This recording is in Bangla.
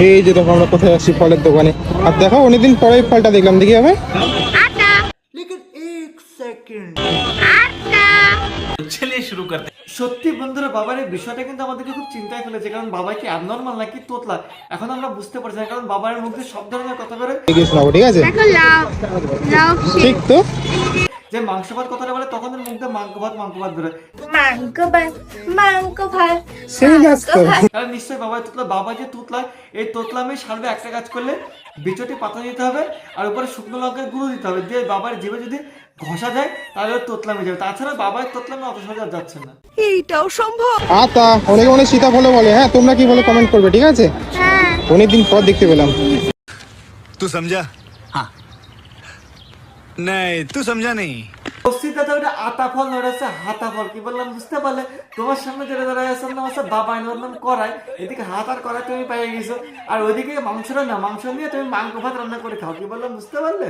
এই যে দেখো আমরা কোথায় আসছি, ফলের দোকানে। আর দেখো অনেকদিন পরে এই ফলটা দেখলাম, দেখি হবে। चलिए शुरू करते हैं। সত্যি বন্ধুরা, বাবার এই বিষয়টা কিন্তু আমাদেরকে খুব চিন্তায় ফেলেছে। কারণ বাবা কি অ্যাবনর্মাল নাকি তোতলা, এখন আমরা বুঝতে পারছি না। কারণ বাবার মুখে সব ধরনের কথা করে দেখে শোনাবো, ঠিক আছে? দেখো লাভ লাভ ঠিক তো। যে মাংস ভাত কথাটা বলে, তখন ওর মুখ দিয়ে মাংস ভাত বেরোয়। মাংক ভাই সেই গাছ তো। কারণ নিশ্চয়ই বাবা তোতলা, বাবা যে তোতলা, এই তোতলামে সারবে একটা কাজ করলে বিচটি পাতা দিতে হবে আর উপরে শুকনো লঙ্কার গুঁড়ো দিতে হবে, দিয়ে বাবার জিভে যদি ঘষা যায় তাহলে ওর তোতলামে যাবে। তাছাড়া বাবার তোতলামে অত সহজে আর যাচ্ছে না। আতা অনেকে অনেক সীতাফলও বলে। হ্যাঁ, তোমরা কি বলে কমেন্ট করবে, ঠিক আছে? হ্যাঁ অনেকদিন পর দেখতে পেলাম। तू समझा? हाँ नहीं तू समझा नहीं। দাদা ওটা আতা ফল নয়, হচ্ছে হাতা ফল। কি বললাম বুঝতে পারলে? তোমার সামনে যেটা দাঁড়ায় আছে নাম হচ্ছে বাবা, ওর নাম করাই। এদিকে হাত আর করাই তুমি পেয়ে গেছো, আর ওইদিকে মাংসটা না, মাংস নিয়ে তুমি মাংস ভাত রান্না করে খাও। কি বললাম বুঝতে পারলে?